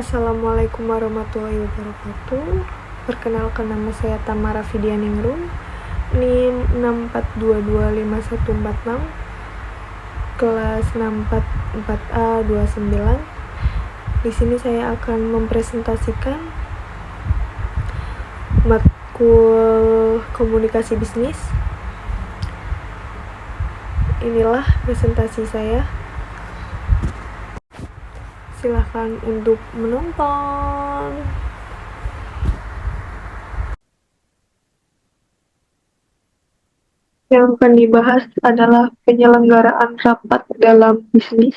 Assalamualaikum warahmatullahi wabarakatuh. Perkenalkan, nama saya Tamara Fidianingrum, NIM 642254146, kelas 644A29. Di sini saya akan mempresentasikan matkul komunikasi bisnis. Inilah presentasi saya. Silahkan untuk menonton. Yang akan dibahas adalah penyelenggaraan rapat dalam bisnis,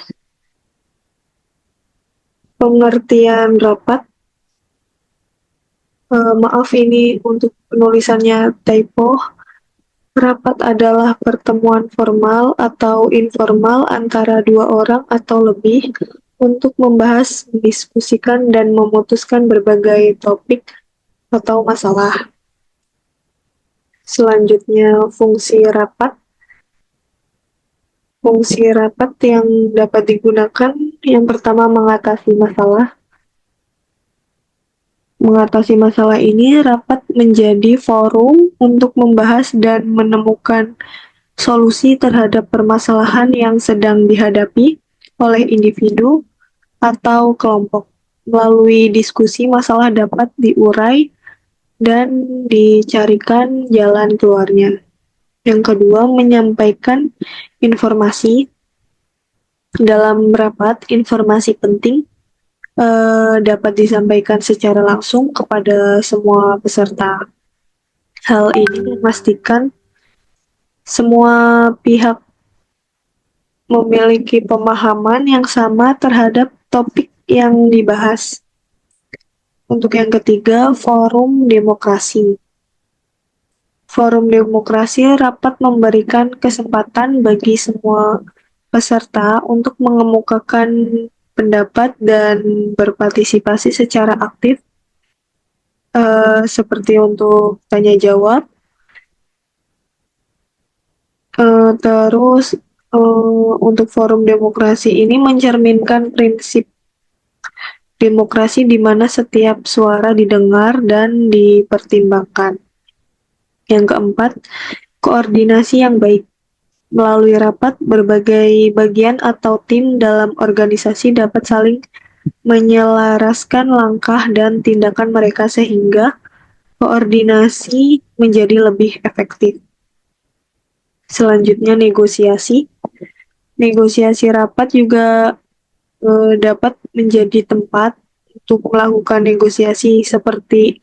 pengertian rapat. Maaf, ini untuk penulisannya typo. Rapat adalah pertemuan formal atau informal antara dua orang atau lebih untuk membahas, mendiskusikan, dan memutuskan berbagai topik atau masalah. Selanjutnya, fungsi rapat. Fungsi rapat yang dapat digunakan, yang pertama, mengatasi masalah. Mengatasi masalah ini, rapat menjadi forum untuk membahas dan menemukan solusi terhadap permasalahan yang sedang dihadapi oleh individu atau kelompok. Melalui diskusi, masalah dapat diurai dan dicarikan jalan keluarnya. Yang kedua, menyampaikan informasi. Dalam rapat, informasi penting dapat disampaikan secara langsung kepada semua peserta. Hal ini memastikan semua pihak memiliki pemahaman yang sama terhadap topik yang dibahas. Untuk yang ketiga, forum demokrasi. Forum demokrasi rapat memberikan kesempatan bagi semua peserta untuk mengemukakan pendapat dan berpartisipasi secara aktif, seperti untuk tanya jawab. Terus untuk forum demokrasi ini mencerminkan prinsip demokrasi di mana setiap suara didengar dan dipertimbangkan. Yang keempat, koordinasi yang baik. Melalui rapat, berbagai bagian atau tim dalam organisasi dapat saling menyelaraskan langkah dan tindakan mereka sehingga koordinasi menjadi lebih efektif. Selanjutnya, negosiasi. Negosiasi rapat juga dapat menjadi tempat untuk melakukan negosiasi seperti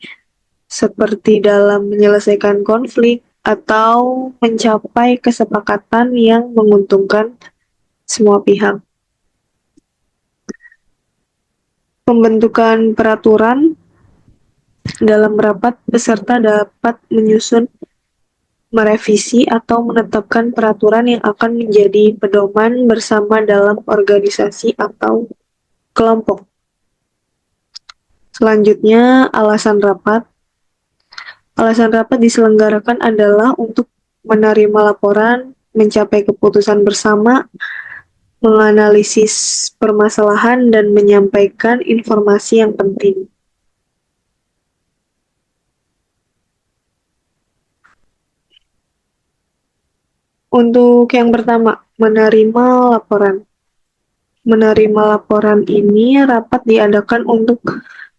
dalam menyelesaikan konflik atau mencapai kesepakatan yang menguntungkan semua pihak. Pembentukan peraturan. Dalam rapat, peserta dapat menyusun, merevisi, atau menetapkan peraturan yang akan menjadi pedoman bersama dalam organisasi atau kelompok. Selanjutnya, alasan rapat. Alasan rapat diselenggarakan adalah untuk menerima laporan, mencapai keputusan bersama, menganalisis permasalahan, dan menyampaikan informasi yang penting. Untuk yang pertama, menerima laporan. Menerima laporan ini rapat diadakan untuk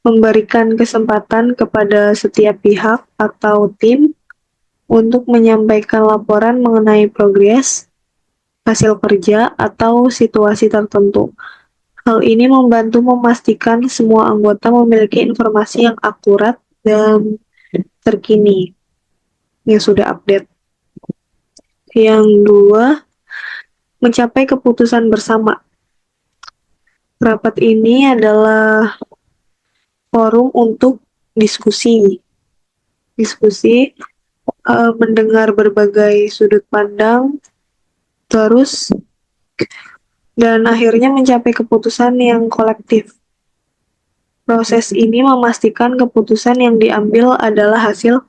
memberikan kesempatan kepada setiap pihak atau tim untuk menyampaikan laporan mengenai progres, hasil kerja, atau situasi tertentu. Hal ini membantu memastikan semua anggota memiliki informasi yang akurat dan terkini, yang sudah update. Yang dua, mencapai keputusan bersama. Rapat ini adalah forum untuk diskusi, mendengar berbagai sudut pandang, terus dan akhirnya mencapai keputusan yang kolektif. Proses ini memastikan keputusan yang diambil adalah hasil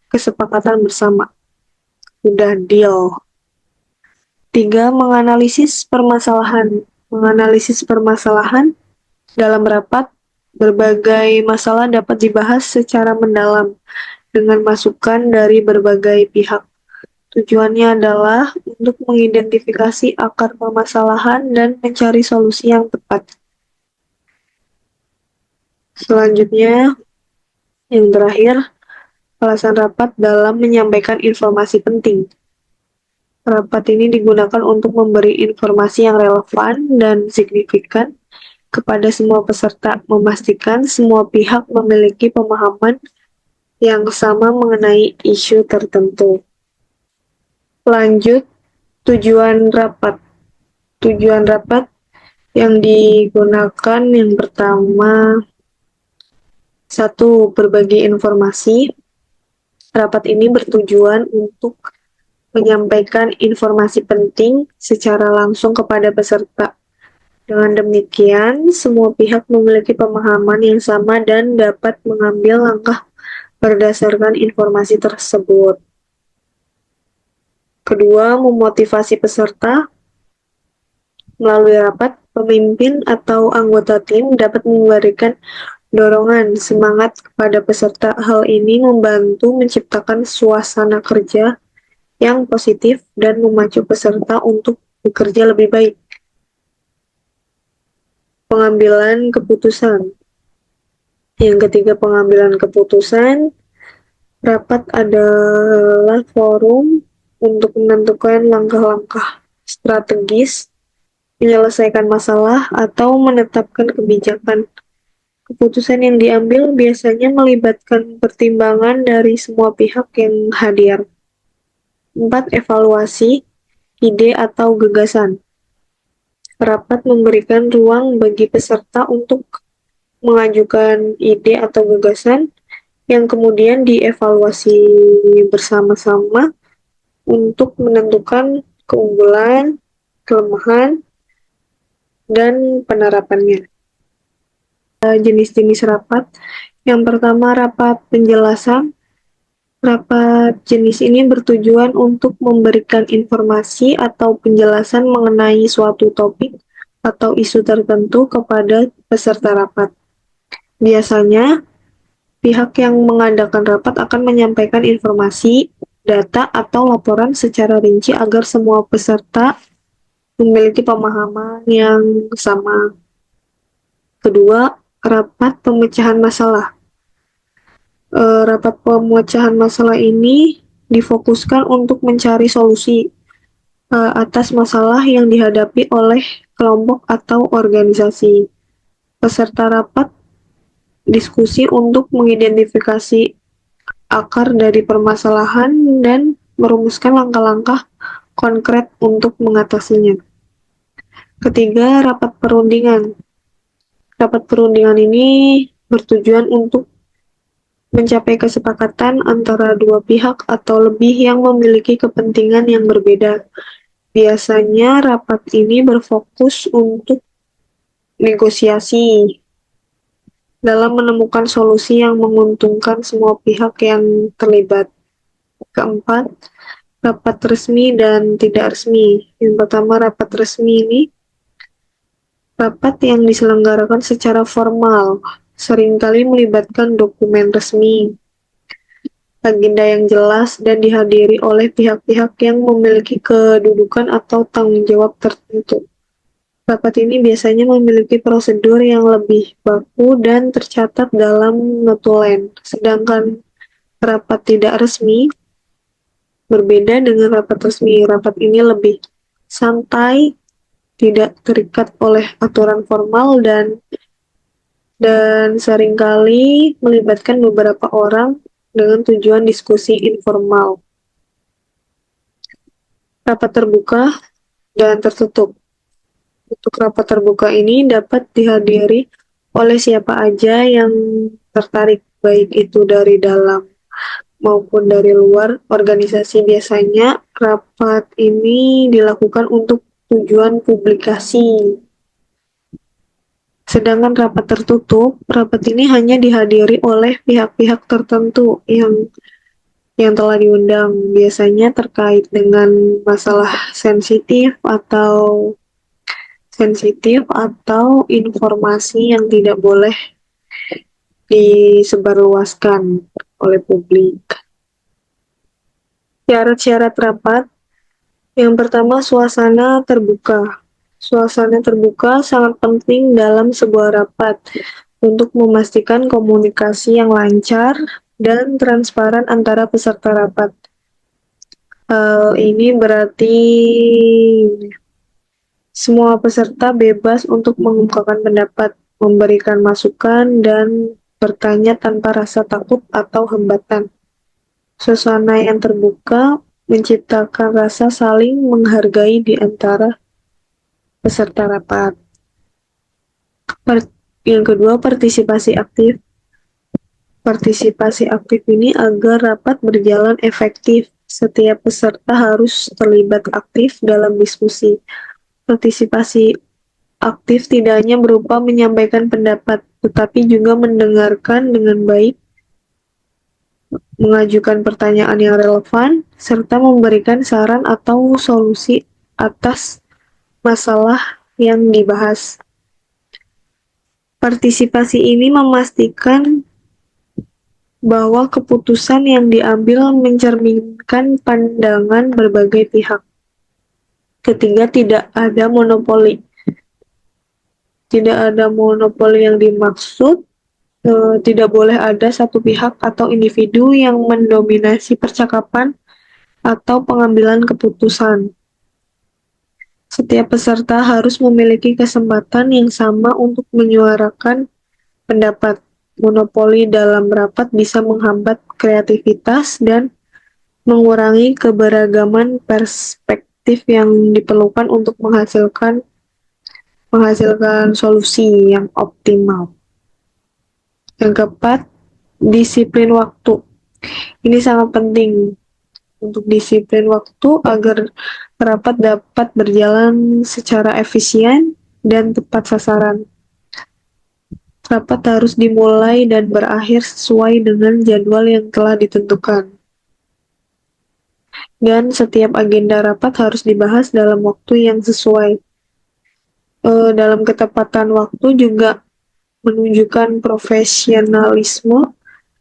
kesepakatan bersama. Sudah deal. 3. Menganalisis permasalahan. Menganalisis permasalahan dalam rapat Berbagai masalah dapat dibahas secara mendalam dengan masukan dari berbagai pihak. Tujuannya adalah untuk mengidentifikasi akar permasalahan dan mencari solusi yang tepat. Selanjutnya, yang terakhir, alasan rapat dalam menyampaikan informasi penting. Rapat ini digunakan untuk memberi informasi yang relevan dan signifikan kepada semua peserta, memastikan semua pihak memiliki pemahaman yang sama mengenai isu tertentu. Lanjut, tujuan rapat. Tujuan rapat yang digunakan yang pertama, satu, berbagi informasi. Rapat ini bertujuan untuk menyampaikan informasi penting secara langsung kepada peserta. Dengan demikian, semua pihak memiliki pemahaman yang sama dan dapat mengambil langkah berdasarkan informasi tersebut. Kedua, memotivasi peserta. Melalui rapat, pemimpin atau anggota tim dapat memberikan dorongan semangat kepada peserta. Hal ini membantu menciptakan suasana kerja yang positif dan memacu peserta untuk bekerja lebih baik. Pengambilan keputusan. Yang ketiga, pengambilan keputusan. Rapat adalah forum untuk menentukan langkah-langkah strategis, menyelesaikan masalah, atau menetapkan kebijakan. Keputusan yang diambil biasanya melibatkan pertimbangan dari semua pihak yang hadir. 4. Evaluasi ide atau gagasan. Rapat memberikan ruang bagi peserta untuk mengajukan ide atau gagasan yang kemudian dievaluasi bersama-sama untuk menentukan keunggulan, kelemahan, dan penerapannya. Jenis-jenis rapat. Yang pertama, rapat penjelasan. Rapat jenis ini bertujuan untuk memberikan informasi atau penjelasan mengenai suatu topik atau isu tertentu kepada peserta rapat. Biasanya, pihak yang mengadakan rapat akan menyampaikan informasi, data, atau laporan secara rinci agar semua peserta memiliki pemahaman yang sama. Kedua, rapat pemecahan masalah. Rapat pemecahan masalah ini difokuskan untuk mencari solusi atas masalah yang dihadapi oleh kelompok atau organisasi. Peserta rapat diskusi untuk mengidentifikasi akar dari permasalahan dan merumuskan langkah-langkah konkret untuk mengatasinya. Ketiga, rapat perundingan. Rapat perundingan ini bertujuan untuk mencapai kesepakatan antara dua pihak atau lebih yang memiliki kepentingan yang berbeda. Biasanya rapat ini berfokus untuk negosiasi dalam menemukan solusi yang menguntungkan semua pihak yang terlibat. Keempat, rapat resmi dan tidak resmi. Yang pertama, rapat resmi ini rapat yang diselenggarakan secara formal, seringkali melibatkan dokumen resmi, agenda yang jelas, dan dihadiri oleh pihak-pihak yang memiliki kedudukan atau tanggung jawab tertentu. Rapat ini biasanya memiliki prosedur yang lebih baku dan tercatat dalam notulen, sedangkan rapat tidak resmi berbeda dengan rapat resmi. Rapat ini lebih santai, tidak terikat oleh aturan formal, dan seringkali melibatkan beberapa orang dengan tujuan diskusi informal. Rapat terbuka dan tertutup. Untuk rapat terbuka ini dapat dihadiri oleh siapa aja yang tertarik, baik itu dari dalam maupun dari luar organisasi. Biasanya rapat ini dilakukan untuk tujuan publikasi. Sedangkan rapat tertutup, rapat ini hanya dihadiri oleh pihak-pihak tertentu yang telah diundang, biasanya terkait dengan masalah sensitif atau informasi yang tidak boleh disebarluaskan oleh publik. Syarat-syarat rapat. Yang pertama, suasana terbuka. Suasana terbuka sangat penting dalam sebuah rapat untuk memastikan komunikasi yang lancar dan transparan antara peserta rapat. Hal ini berarti semua peserta bebas untuk mengungkapkan pendapat, memberikan masukan, dan bertanya tanpa rasa takut atau hambatan. Suasana yang terbuka menciptakan rasa saling menghargai di antara peserta rapat. Yang kedua, partisipasi aktif. Partisipasi aktif ini agar rapat berjalan efektif. Setiap peserta harus terlibat aktif dalam diskusi. Partisipasi aktif tidak hanya berupa menyampaikan pendapat, tetapi juga mendengarkan dengan baik, mengajukan pertanyaan yang relevan, serta memberikan saran atau solusi atas masalah yang dibahas. Partisipasi ini memastikan bahwa keputusan yang diambil mencerminkan pandangan berbagai pihak. Ketiga, tidak ada monopoli. Tidak ada monopoli yang dimaksud, tidak boleh ada satu pihak atau individu yang mendominasi percakapan atau pengambilan keputusan. Setiap peserta harus memiliki kesempatan yang sama untuk menyuarakan pendapat. Monopoli dalam rapat bisa menghambat kreativitas dan mengurangi keberagaman perspektif yang diperlukan untuk menghasilkan solusi yang optimal. Yang keempat, disiplin waktu. Ini sangat penting untuk disiplin waktu agar rapat dapat berjalan secara efisien dan tepat sasaran. Rapat harus dimulai dan berakhir sesuai dengan jadwal yang telah ditentukan. Dan setiap agenda rapat harus dibahas dalam waktu yang sesuai. Dalam ketepatan waktu juga menunjukkan profesionalisme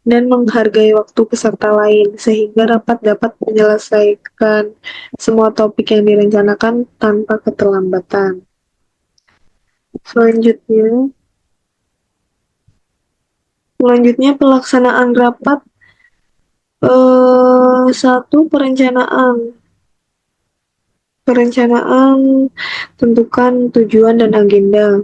dan menghargai waktu peserta lain, sehingga rapat dapat menyelesaikan semua topik yang direncanakan tanpa keterlambatan. Selanjutnya pelaksanaan rapat. Satu, perencanaan. Tentukan tujuan dan agenda.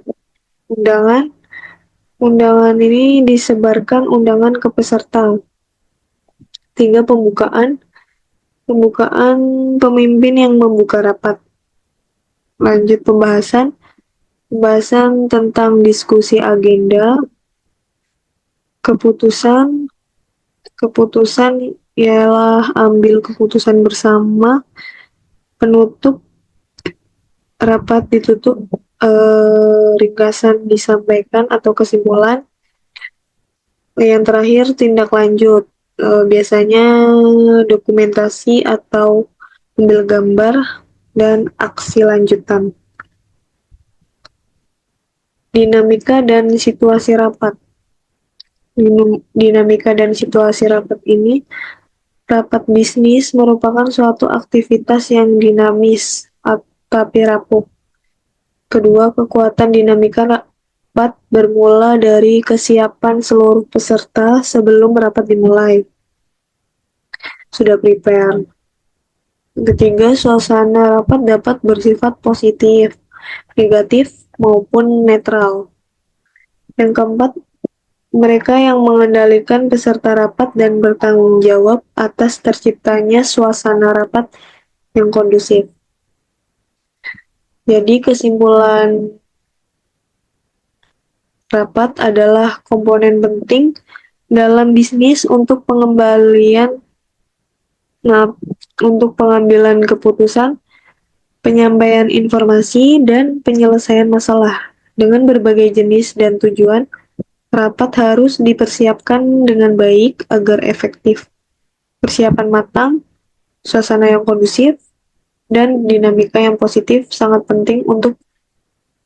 Undangan ini disebarkan undangan ke peserta. 3, pembukaan pemimpin yang membuka rapat. Lanjut pembahasan tentang diskusi agenda. Keputusan ialah ambil keputusan bersama. Penutup, rapat ditutup, ringkasan disampaikan atau kesimpulan. Yang terakhir, tindak lanjut, biasanya dokumentasi atau ambil gambar dan aksi lanjutan. Dinamika dan situasi rapat. Dinamika dan situasi rapat ini, rapat bisnis merupakan suatu aktivitas yang dinamis tapi rapuh. Kedua, kekuatan dinamika rapat bermula dari kesiapan seluruh peserta sebelum rapat dimulai. Sudah prepare. Ketiga, suasana rapat dapat bersifat positif, negatif, maupun netral. Yang keempat, mereka yang mengendalikan peserta rapat dan bertanggung jawab atas terciptanya suasana rapat yang kondusif. Jadi kesimpulan rapat adalah komponen penting dalam bisnis untuk pengambilan keputusan, penyampaian informasi, dan penyelesaian masalah. Dengan berbagai jenis dan tujuan, rapat harus dipersiapkan dengan baik agar efektif. Persiapan matang, suasana yang kondusif, dan dinamika yang positif sangat penting untuk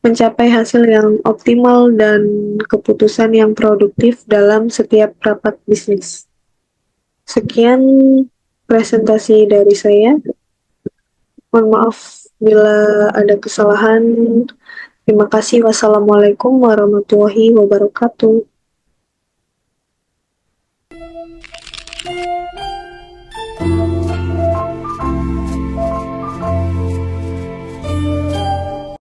mencapai hasil yang optimal dan keputusan yang produktif dalam setiap rapat bisnis. Sekian presentasi dari saya. Mohon maaf bila ada kesalahan. Terima kasih. Wassalamualaikum warahmatullahi wabarakatuh.